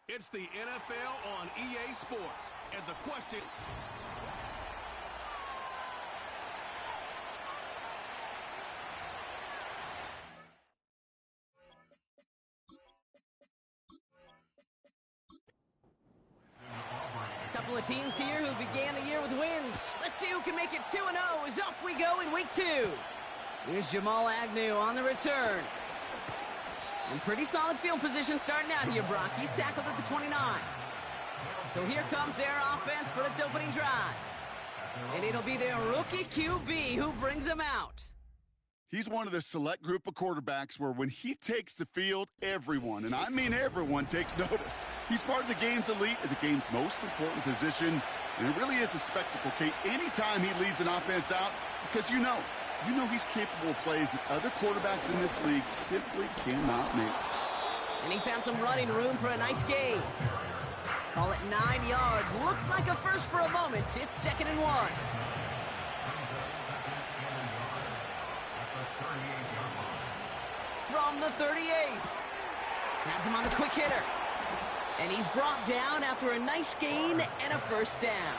It's the NFL on EA Sports, and the question... Couple of teams here who began the year with wins. Let's see who can make it 2-0 as off we go in week 2. Here's Jamal Agnew on the return. And pretty solid field position starting out here, Brock. He's tackled at the 29. So here comes their offense for its opening drive. And it'll be their rookie QB who brings them out. He's one of the select group of quarterbacks where when he takes the field, everyone, and I mean everyone, takes notice. He's part of the game's elite and the game's most important position, and it really is a spectacle, Kate, anytime he leads an offense out, because you know he's capable of plays that other quarterbacks in this league simply cannot make. And he found some running room for a nice gain. Call it 9 yards. Looked like a first for a moment. It's 2nd and 1. From the 38. Has him on the quick hitter. And he's brought down after a nice gain and a first down.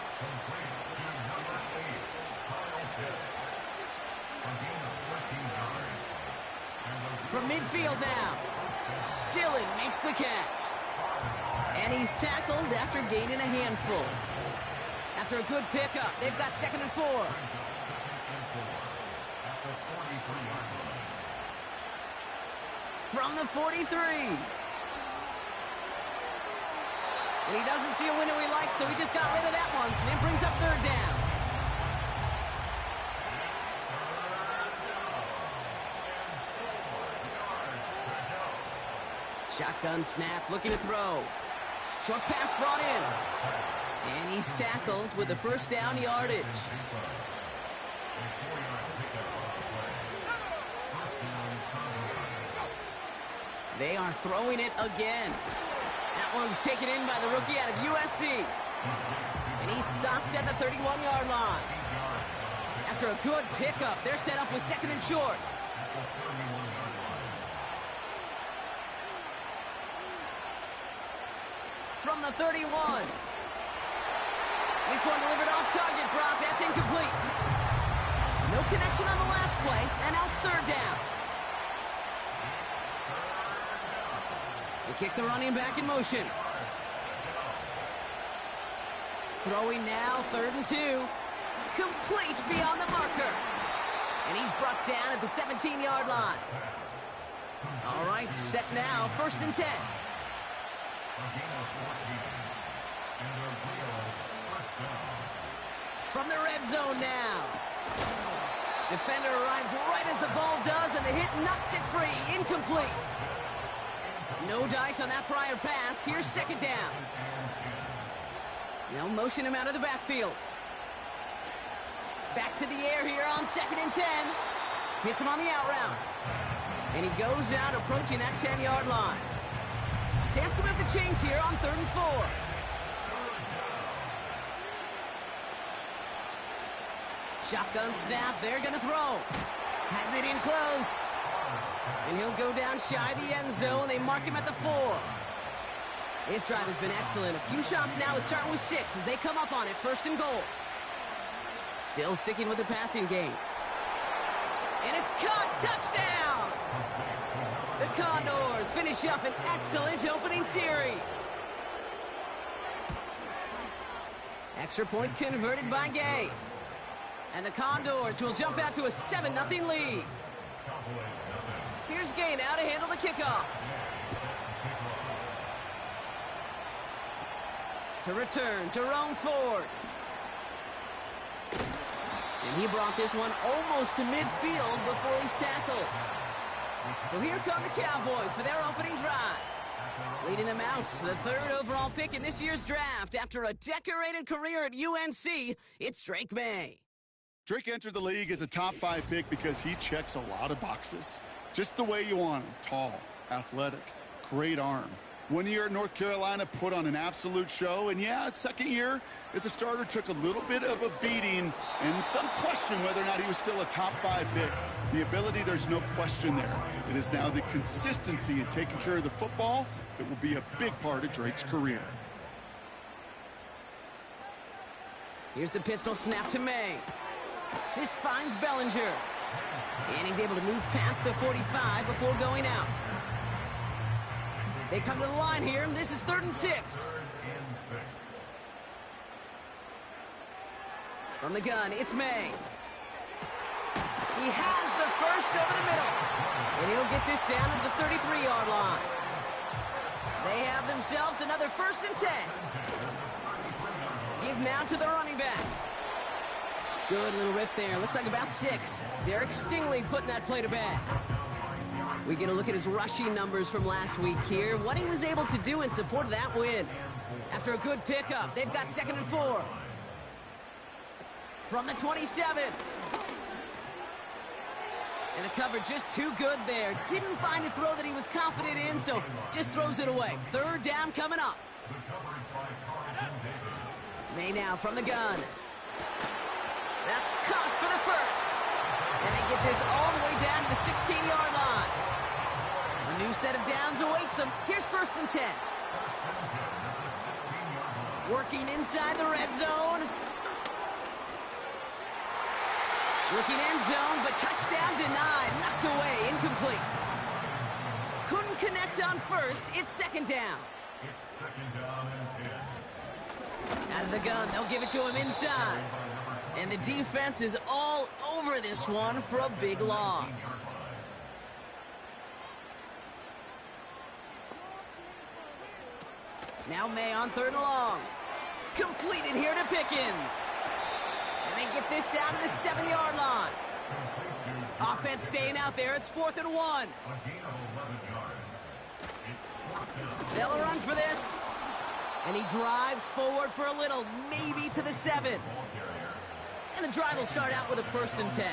From midfield now. Dillon makes the catch. And he's tackled after gaining a handful. After a good pickup, they've got 2nd and 4. From the 43. And he doesn't see a window he likes, so he just got rid of that one. And it brings up 3rd down. Shotgun snap, looking to throw. Short pass brought in. And he's tackled with the first down yardage. They are throwing it again. That one's taken in by the rookie out of USC. And he's stopped at the 31-yard line. After a good pickup, they're set up with 2nd and short. From the 31. This one delivered off target, Brock. That's incomplete. No connection on the last play, and now it's 3rd down. They kick the running back in motion. Throwing now, 3rd and 2. Complete beyond the marker. And he's brought down at the 17-yard line. All right, set now, 1st and 10. From the red zone now. Defender arrives right as the ball does, and the hit knocks it free. Incomplete. No dice on that prior pass. Here's 2nd down. They'll motion him out of the backfield. Back to the air here on 2nd and 10. Hits him on the out route. And he goes out approaching that 10-yard line. Chance to move the chains here on 3rd and 4. Shotgun snap. They're going to throw. Has it in close. And he'll go down shy of the end zone. They mark him at the 4. His drive has been excellent. A few shots now. It's starting with 6 as they come up on it. 1st and goal. Still sticking with the passing game. And it's caught. Touchdown! The Condors finish up an excellent opening series. Extra point converted by Gay. And the Condors will jump out to a 7-0 lead. Here's Gay now to handle the kickoff. To return, Jerome Ford. And he brought this one almost to midfield before he's tackled. So here come the Cowboys for their opening drive. Leading them out to the 3rd overall pick in this year's draft. After a decorated career at UNC, it's Drake May. Drake entered the league as a top 5 pick because he checks a lot of boxes. Just the way you want him. Tall, athletic, great arm. 1 year at North Carolina, put on an absolute show. And yeah, 2nd year as a starter took a little bit of a beating and some question whether or not he was still a top 5 pick. The ability, there's no question there. It is now the consistency in taking care of the football that will be a big part of Drake's career. Here's the pistol snap to May. This finds Bellinger. And he's able to move past the 45 before going out. They come to the line here. This is 3rd and 6. From the gun, it's May. He has the first over the middle. And he'll get this down at the 33-yard line. They have themselves another 1st and 10. Give now to the running back. Good little rip there. Looks like about 6. Derek Stingley putting that play to bed. We get a look at his rushing numbers from last week here. What he was able to do in support of that win. After a good pickup, they've got 2nd and 4. From the 27. And the cover just too good there. Didn't find a throw that he was confident in, so just throws it away. 3rd down coming up. May now from the gun. That's caught for the 1st. And they get this all the way down to the 16-yard line. A new set of downs awaits them. Here's 1st and 10. Working inside the red zone. Looking end zone, but touchdown denied. Knocked away, incomplete. Couldn't connect on 1st. It's 2nd down. Out of the gun, they'll give it to him inside. And the defense is all over this one for a big loss. Now May on 3rd and long. Completed here to Pickens. And they get this down to the 7-yard line. Offense staying out there. It's 4th and 1. They'll run for this. And he drives forward for a little, maybe to the 7. And the drive will start out with a 1st and 10.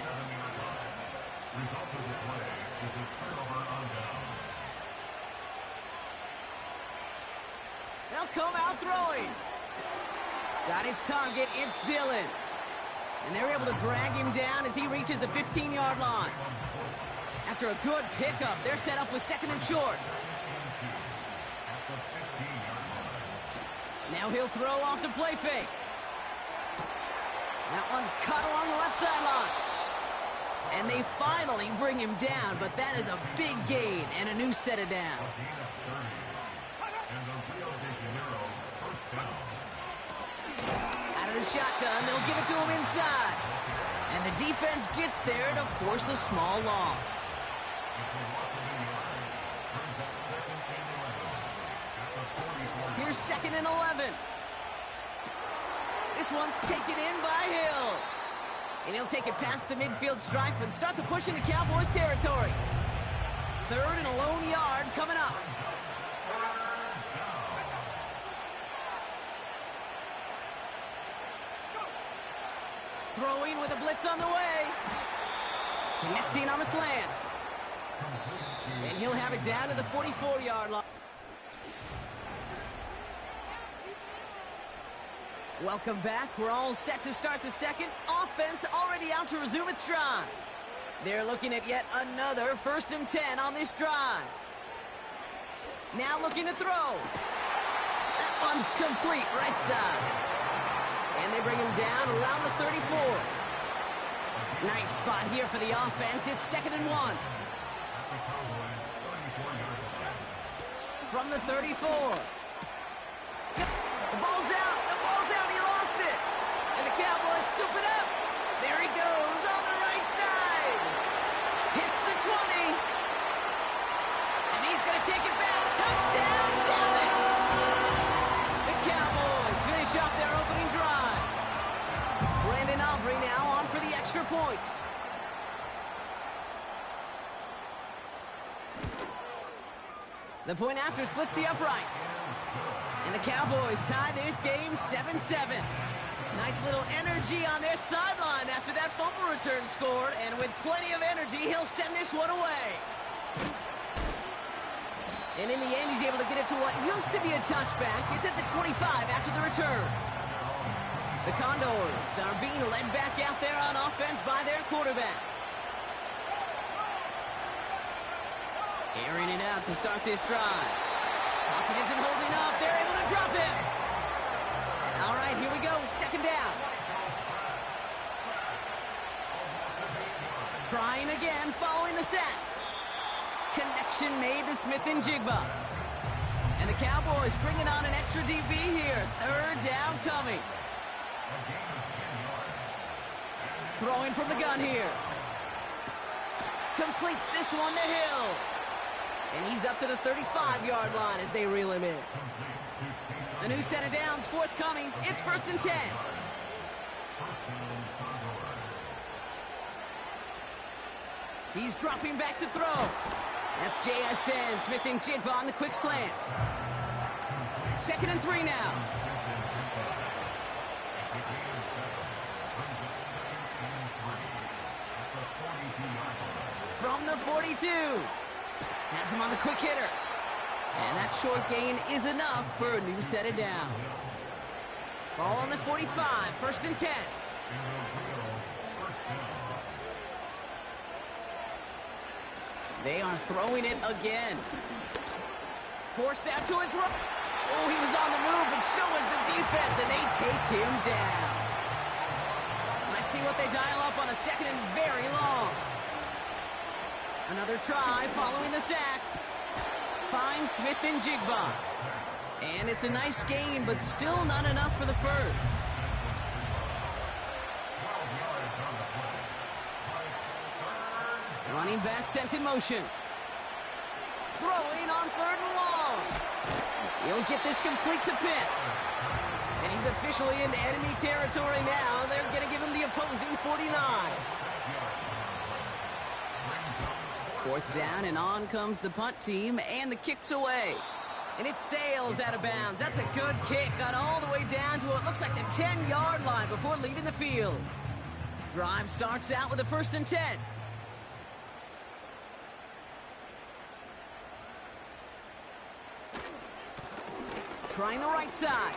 They'll come out throwing. Got his target, it's Dillon. And they're able to drag him down as he reaches the 15-yard line. After a good pickup, they're set up with 2nd and short. Now he'll throw off the play fake. That one's cut along the left sideline. And they finally bring him down, but that is a big gain and a new set of downs. Out of the shotgun, they'll give it to him inside. And the defense gets there to force a small loss. Here's 2nd and 11. This one's taken in by Hill. And he'll take it past the midfield stripe and start the push into Cowboys territory. 3rd and a lone yard coming up. Throwing with a blitz on the way. Connecting on the slant. And he'll have it down to the 44-yard line. Welcome back. We're all set to start the second. Offense already out to resume its drive. They're looking at yet another 1st and 10 on this drive. Now looking to throw. That one's complete right side. And they bring him down around the 34. Nice spot here for the offense. It's 2nd and 1. From the 34. The ball's out. The ball's out. He lost it. And the Cowboys scoop it up. There he goes on the right side. Hits the 20. And he's going to take it back. Touchdown, Dallas. The Cowboys finish off their opening drive. Brandon Aubrey now on for the extra point. The point after splits the uprights. And the Cowboys tie this game 7-7. Nice little energy on their sideline after that fumble return scored. And with plenty of energy, he'll send this one away. And in the end, he's able to get it to what used to be a touchback. It's at the 25 after the return. The Condors are being led back out there on offense by their quarterback. Airing it out to start this drive. Pocket isn't holding up. They're able to drop him. All right, here we go. Second down. Trying again, following the sack. Connection made to Smith and Jigba. And the Cowboys bringing on an extra DB here. Third down coming. Throwing from the gun here. Completes this one to Hill. And he's up to the 35-yard line as they reel him in. A new set of downs forthcoming. It's 1st and 10. He's dropping back to throw. That's JSN. Smith and Jigba on the quick slant. 2nd and 3 now. From the 42. Has him on the quick hitter. And that short gain is enough for a new set of downs. Ball on the 45. 1st and 10. They are throwing it again. Forced out to his right. Oh, he was on the move, but so was the defense, and they take him down. Let's see what they dial up on a 2nd and very long. Another try following the sack. Finds Smith and Jigba. And it's a nice gain, but still not enough for the first. Running back sent in motion. Throwing on 3rd and long. He'll get this complete to Pitts. And he's officially into enemy territory now. They're going to give him the opposing 49. 4th down, and on comes the punt team, and the kick's away. And it sails out of bounds. That's a good kick. Got all the way down to what looks like the 10-yard line before leaving the field. Drive starts out with a 1st and 10. Trying the right side.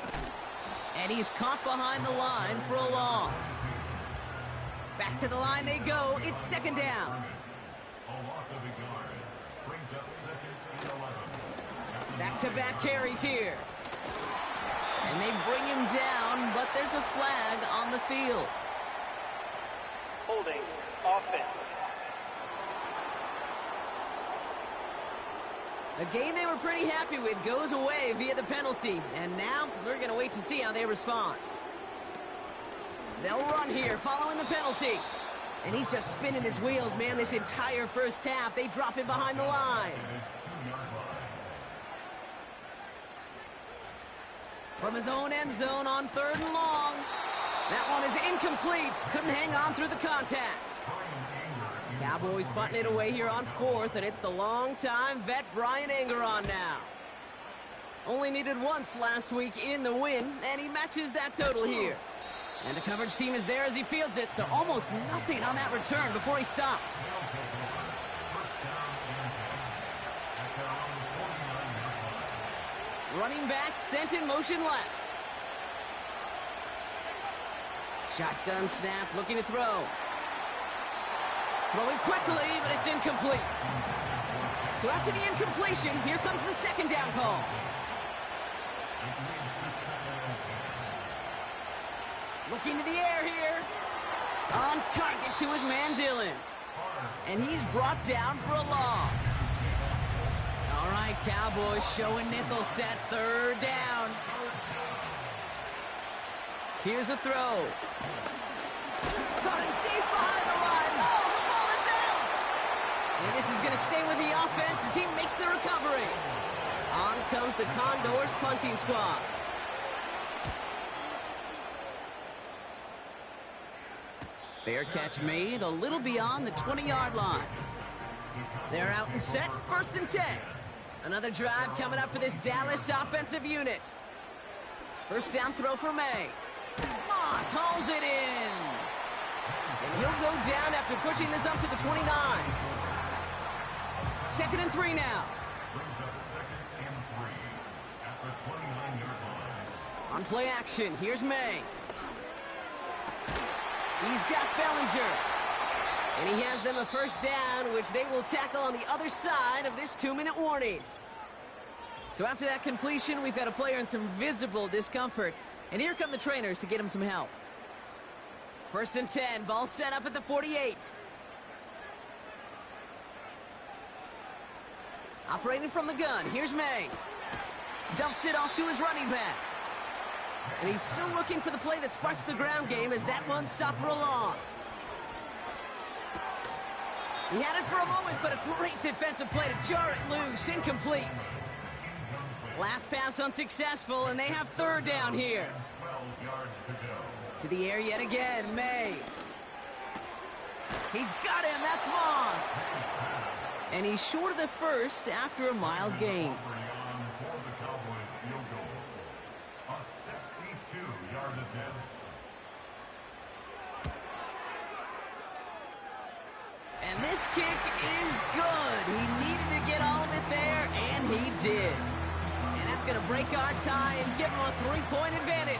And he's caught behind the line for a loss. Back to the line they go. It's 2nd down. Back-to-back carries here. And they bring him down, but there's a flag on the field. Holding offense. A game they were pretty happy with goes away via the penalty. And now we're going to wait to see how they respond. They'll run here following the penalty. And he's just spinning his wheels, man, this entire first half. They drop him behind the line. From his own end zone on 3rd and long. That one is incomplete. Couldn't hang on through the contact. Cowboys punting it away here on 4th, and it's the long-time vet Brian Anger on now. Only needed once last week in the win, and he matches that total here. And the coverage team is there as he fields it, so almost nothing on that return before he stopped. Running back sent in motion left. Shotgun snap, looking to throw. Throwing quickly, but it's incomplete. So after the incompletion, here comes the 2nd down call. Looking to the air here. On target to his man, Dillon. And he's brought down for a loss. All right, Cowboys showing nickel set, 3rd down. Here's a throw. Caught it deep behind the line. Oh, the ball is out! And this is going to stay with the offense as he makes the recovery. On comes the Condors punting squad. Fair catch made a little beyond the 20-yard line. They're out and set, 1st and 10. Another drive coming up for this Dallas offensive unit. 1st down throw for May. Moss hauls it in. And he'll go down after pushing this up to the 29. 2nd and 3 now. On play action, here's May. He's got Bellinger. And he has them a first down, which they will tackle on the other side of this 2-minute warning. So after that completion, we've got a player in some visible discomfort. And here come the trainers to get him some help. 1st and 10, ball set up at the 48. Operating from the gun, here's May. Dumps it off to his running back. And he's still looking for the play that sparks the ground game as that one stopped for a loss. He had it for a moment, but a great defensive play to jar it loose. Incomplete. Last pass unsuccessful, and they have 3rd down here. To the air yet again, May. He's got him, that's Moss. And he's short of the first after a mild gain. And this kick is good. He needed to get all of it there, and he did. And that's going to break our tie and give him a 3-point advantage.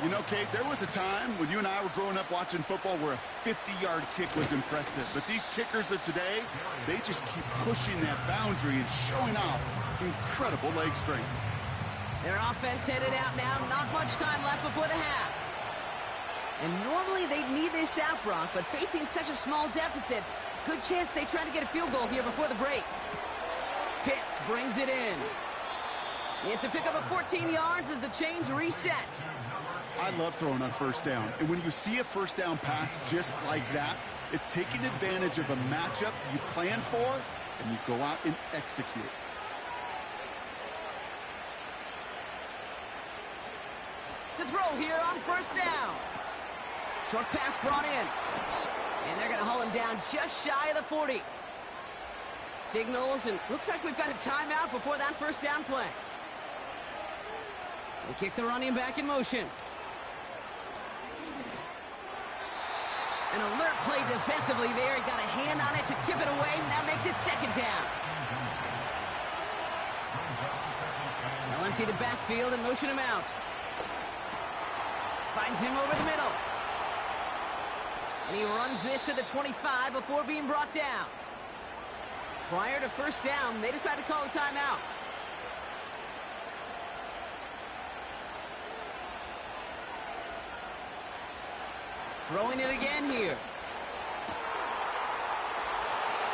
You know, Kate, there was a time when you and I were growing up watching football where a 50-yard kick was impressive. But these kickers of today, they just keep pushing that boundary and showing off incredible leg strength. Their offense headed out now. Not much time left before the half. And normally they'd need this out, Brock, but facing such a small deficit, good chance they try to get a field goal here before the break. Pitts brings it in. It's a pickup of 14 yards as the chains reset. I love throwing on 1st down. And when you see a 1st down pass just like that, it's taking advantage of a matchup you plan for, and you go out and execute. To throw here on 1st down. Short pass brought in. And they're going to haul him down just shy of the 40. Signals, and looks like we've got a timeout before that 1st down play. They kick the running back in motion. An alert play defensively there. He got a hand on it to tip it away. That makes it 2nd down. They'll empty the backfield and motion him out. Finds him over the middle. And he runs this to the 25 before being brought down. Prior to 1st down, they decide to call a timeout. Throwing it again here.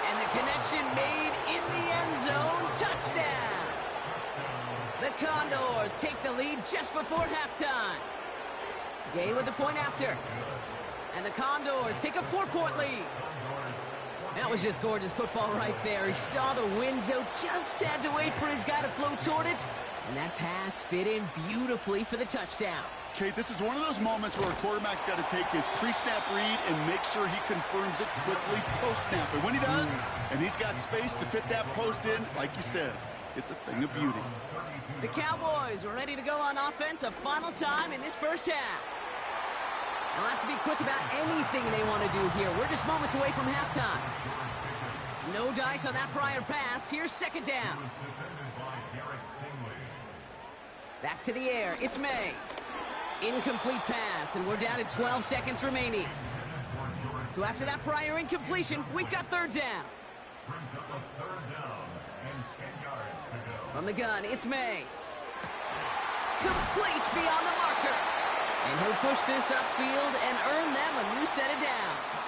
And the connection made in the end zone. Touchdown! The Condors take the lead just before halftime. Gay with the point after. And the Condors take a 4-point lead. That was just gorgeous football right there. He saw the window, just had to wait for his guy to float toward it. And that pass fit in beautifully for the touchdown. Kate, this is one of those moments where a quarterback's got to take his pre-snap read and make sure he confirms it quickly post-snap. And when he does, and he's got space to fit that post in, like you said, it's a thing of beauty. The Cowboys are ready to go on offense a final time in this 1st half. They'll have to be quick about anything they want to do here. We're just moments away from halftime. No dice on that prior pass. Here's 2nd down. Back to the air. It's May. Incomplete pass, and we're down to 12 seconds remaining. So after that prior incompletion, we've got 3rd down. From the gun, it's May. Complete beyond the marker. And he'll push this upfield and earn them a new set of downs.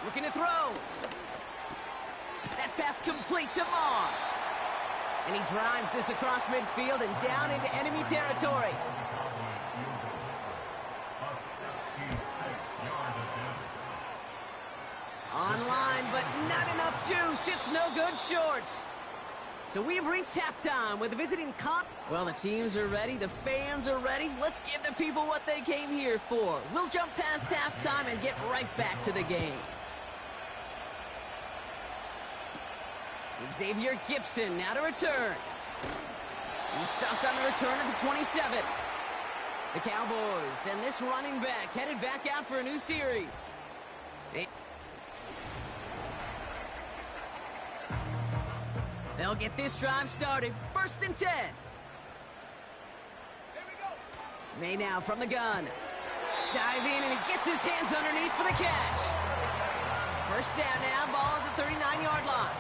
Looking to throw. That pass complete to Moss. And he drives this across midfield and down into enemy territory. Online, but not enough juice. It's no good short. So we've reached halftime with the visiting Condors. Well, the teams are ready. The fans are ready. Let's give the people what they came here for. We'll jump past halftime and get right back to the game. Xavier Gibson now to return. He stopped on the return at the 27. The Cowboys and this running back headed back out for a new series. They'll get this drive started. 1st and 10. May now from the gun. Dive in, and he gets his hands underneath for the catch. First down now, ball at the 39-yard line.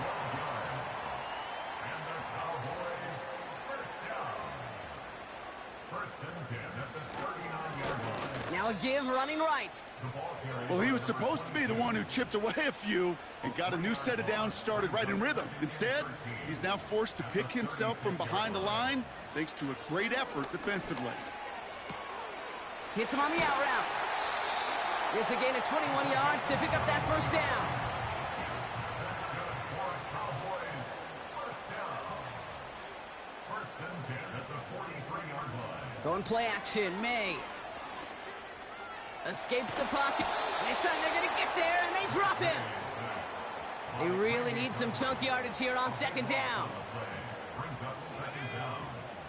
Now a give running right. Well, he was supposed to be the one who chipped away a few and got a new set of downs started right in rhythm. Instead, he's now forced to pick himself from behind the line thanks to a great effort defensively. Hits him on the out route. It's a gain of 21 yards to pick up that first down. Going play action, May. Escapes the pocket. This time they're going to get there, and they drop him. They really need some chunk yardage here on second down.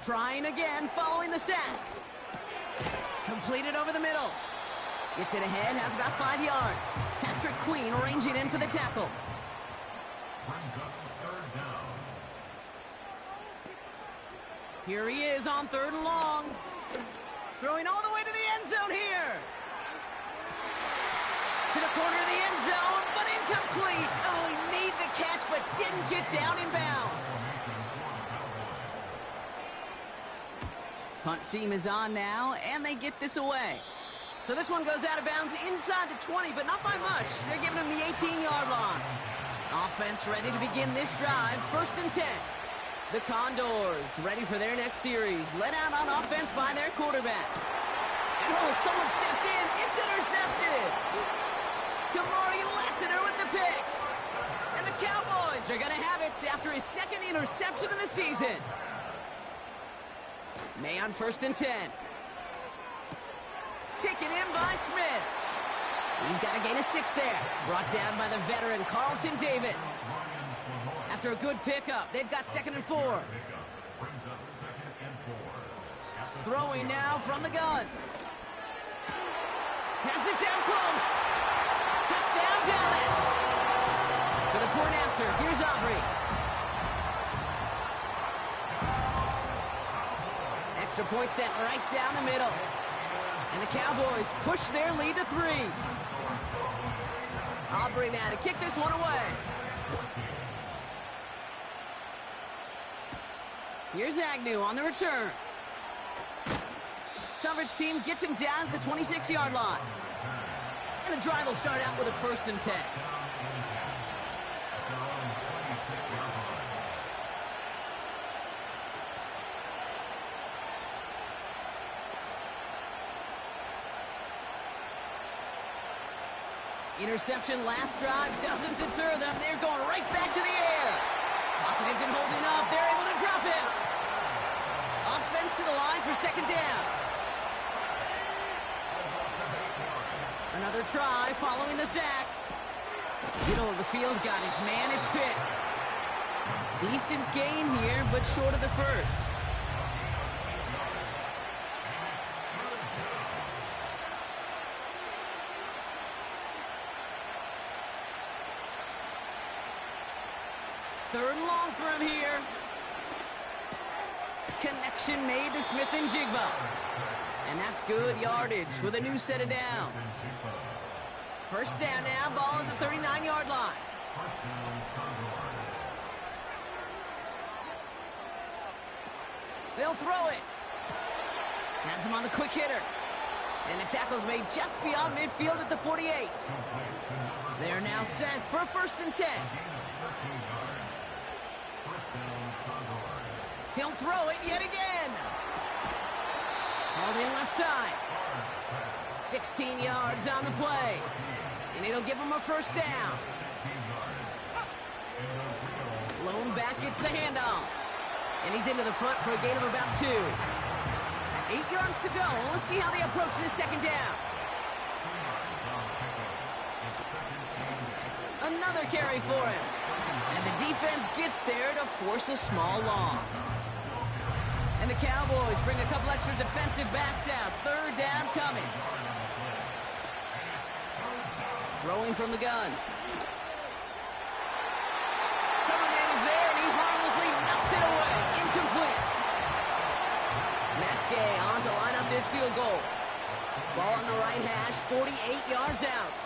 Trying again, following the sack. Completed over the middle. Gets it ahead, has about 5 yards. Patrick Queen ranging in for the tackle. Here he is on 3rd and long. Throwing all the way to the end zone here. To the corner of the end zone, but incomplete. Oh, he made the catch, but didn't get down in bounds. Punt team is on now, and they get this away. So this one goes out of bounds inside the 20, but not by much. They're giving him the 18-yard line. Offense ready to begin this drive. 1st and 10. The Condors ready for their next series. Led out on offense by their quarterback. And oh, someone stepped in. It's intercepted. Kamari Lassiter with the pick. And the Cowboys are going to have it after his 2nd interception of the season. May on 1st and 10. Taken in by Smith. He's got a gain of 6 there. Brought down by the veteran Carlton Davis. After a good pickup, they've got 2nd and 4. Throwing now from the gun. Has it down close. Touchdown, Dallas. For the point after, here's Aubrey. Extra point sent right down the middle. And the Cowboys push their lead to 3. Aubrey now to kick this one away. Here's Agnew on the return. Coverage team gets him down at the 26-yard line. And the drive will start out with a 1st and 10. Interception last drive doesn't deter them. They're going right back to the air. Pocket isn't holding up. They're able to drop him. Offense to the line for 2nd down. Another try following the sack. Middle of the field got his man. It's Pitts. Decent gain here, but short of the 1st. Third and long for him here. Connection made to Smith and Jigba. And that's good yardage with a new set of downs. First down now, ball at the 39-yard line. They'll throw it. Has him on the quick hitter. And the tackle's made just beyond midfield at the 48. They're now set for 1st and 10. He'll throw it yet again. Hauled in left side. 16 yards on the play. And it'll give him a 1st down. Lone back gets the handoff. And he's into the front for a gain of about 2. 8 yards to go. Let's see how they approach this 2nd down. Another carry for him. And the defense gets there to force a small loss. And the Cowboys bring a couple extra defensive backs out. 3rd down coming. Throwing from the gun. Coverman is there, and he harmlessly knocks it away. Incomplete. Matt Gay on to line up this field goal. Ball on the right hash, 48 yards out.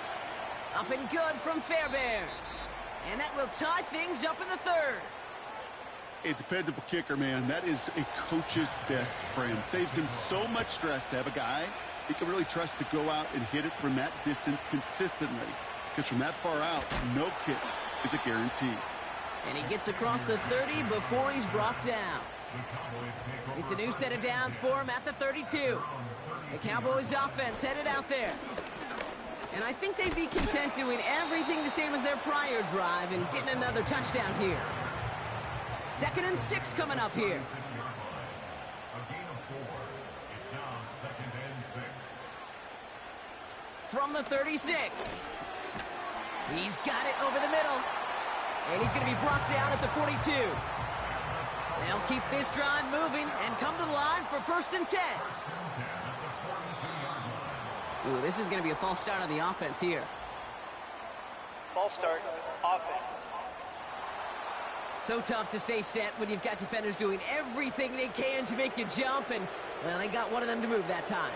Up and good from Fairbairn. And that will tie things up in the third. A dependable kicker, man. That is a coach's best friend. Saves him so much stress to have a guy he can really trust to go out and hit it from that distance consistently. Because from that far out, no kick is a guarantee. And he gets across the 30 before he's brought down. It's a new set of downs for him at the 32. The Cowboys offense headed out there. And I think they'd be content doing everything the same as their prior drive and getting another touchdown here. 2nd and 6 coming up here. From the 36. He's got it over the middle. And he's going to be brought down at the 42. They'll keep this drive moving and come to the line for 1st and 10. Ooh, this is going to be a false start on the offense here. False start, offense. So tough to stay set when you've got defenders doing everything they can to make you jump, and, well, they got one of them to move that time.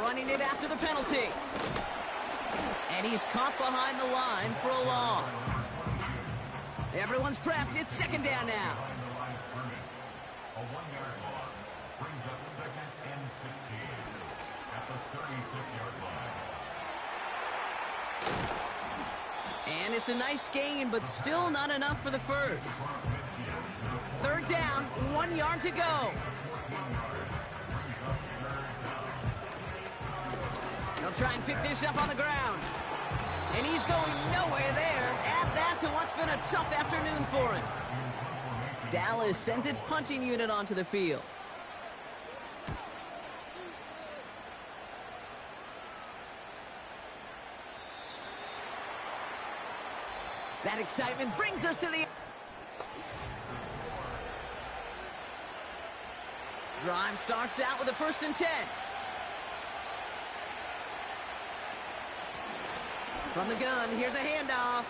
Running it after the penalty. And he's caught behind the line for a loss. Everyone's prepped. It's 2nd down now. A 1-yard loss brings up 2nd and 16 at the 36-yard line. And it's a nice gain, but still not enough for the first. 3rd down, 1 yard to go. They'll try and pick this up on the ground. And he's going nowhere there. Add that to what's been a tough afternoon for him. Dallas sends its punting unit onto the field. That excitement brings us to the... Drive starts out with a 1st and 10. From the gun, here's a handoff.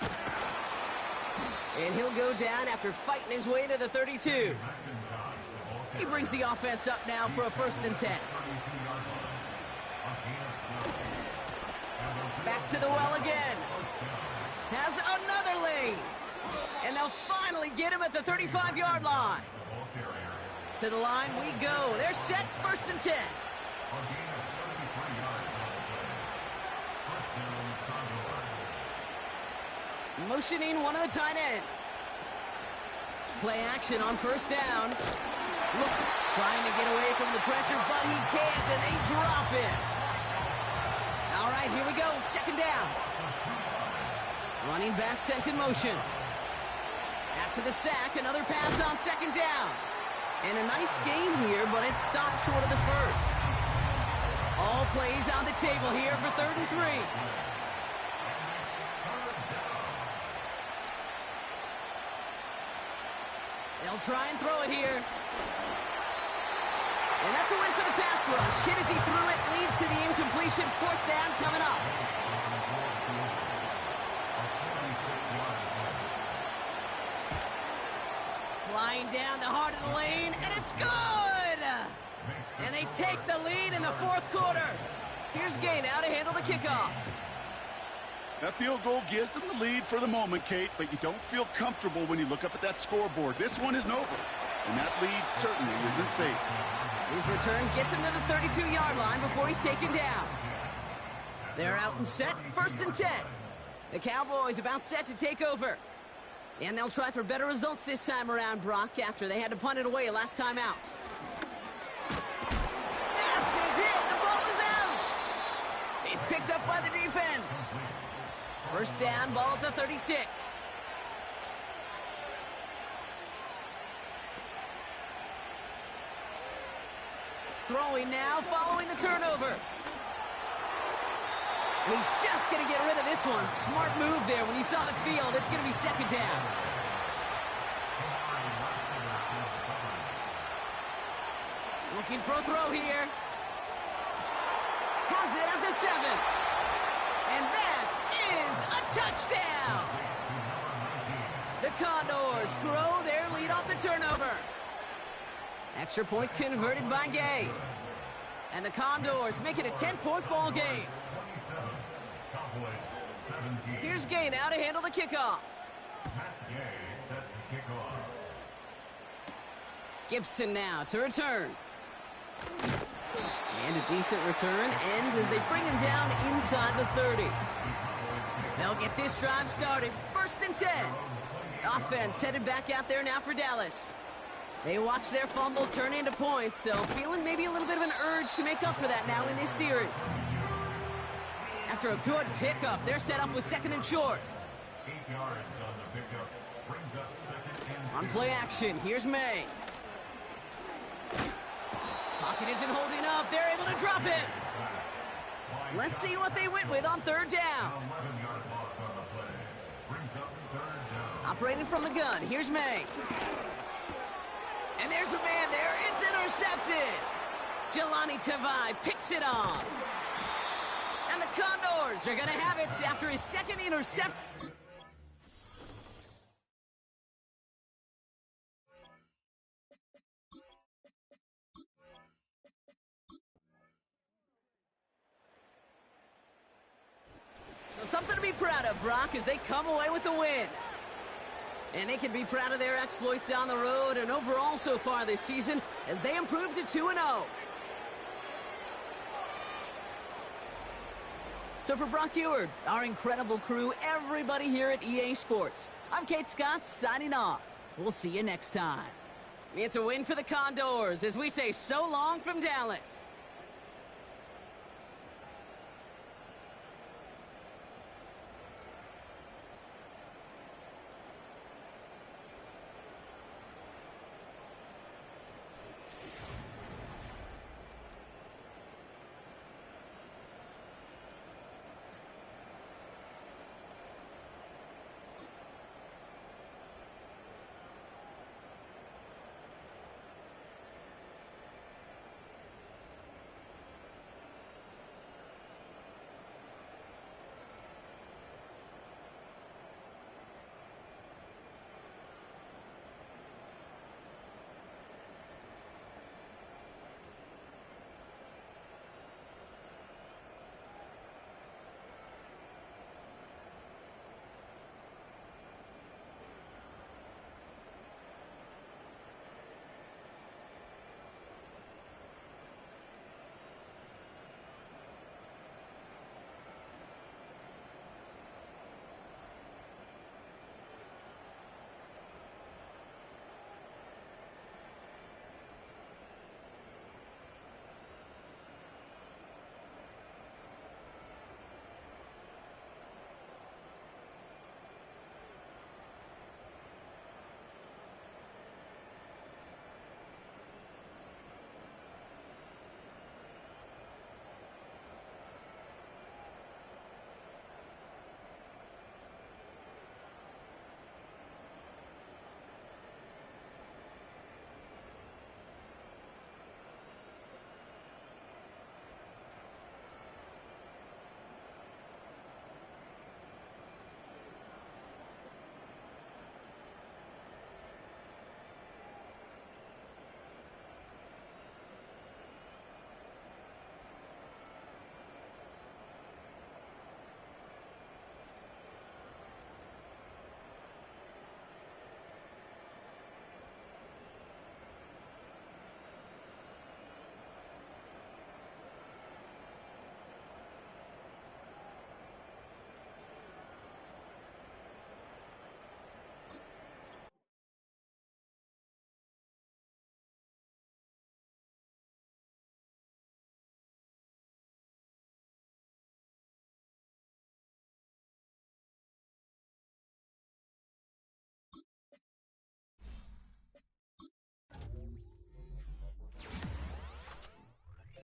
And he'll go down after fighting his way to the 32. He brings the offense up now for a 1st and 10. Back to the well again. Has another lane. And they'll finally get him at the 35-yard line. To the line we go. They're set, 1st and 10. Motioning one of the tight ends. Play action on 1st down. Look, trying to get away from the pressure, but he can't, and they drop it. All right, here we go, 2nd down. Running back sent in motion. After the sack, another pass on 2nd down. And a nice game here, but it stopped short of the first. All plays on the table here for 3rd and 3. They'll try and throw it here. And that's a win for the pass rush. Hit as he threw it, leads to the incompletion. 4th down coming up. Flying down the heart of the lane, and it's good! And they take the lead in the 4th quarter. Here's Gay now to handle the kickoff. That field goal gives them the lead for the moment, Kate, but you don't feel comfortable when you look up at that scoreboard. This one isn't over, and that lead certainly isn't safe. His return gets him to the 32-yard line before he's taken down. They're out and set, 1st and 10. The Cowboys about set to take over. And they'll try for better results this time around, Brock, after they had to punt it away last time out. Massive hit! The ball is out! It's picked up by the defense. 1st down, ball at the 36. Throwing now, following the turnover. And he's just going to get rid of this one. Smart move there. When you saw the field, it's going to be 2nd down. Looking for a throw here. Has it at the 7. And that is a touchdown. The Condors grow their lead off the turnover. Extra point converted by Gay. And the Condors make it a 10-point ball game. 27. Cowboys 17. Here's Gay now to handle the kickoff. Matt Gay set to kick off. Gibson now to return. And a decent return ends as they bring him down inside the 30. They'll get this drive started. 1st and 10. Offense headed back out there now for Dallas. They watch their fumble turn into points, so feeling maybe a little bit of an urge to make up for that now in this series. After a good pickup, they're set up with 2nd and short. 8 yards on the pickup. Brings up 2nd and 2. On play action, here's May. Pocket isn't holding up. They're able to drop it. Let's see what they went with on 3rd down. 11-yard loss on the play. Brings up 3rd down. Operating from the gun, here's May. And there's a man there. It's intercepted. Jelani Tavai picks it off. And the Condors are going to have it after his 2nd interception. So something to be proud of, Brock, as they come away with the win. And they can be proud of their exploits on the road and overall so far this season as they improved to 2-0. So for Brock Eward, our incredible crew, everybody here at EA Sports, I'm Kate Scott signing off. We'll see you next time. It's a win for the Condors as we say so long from Dallas.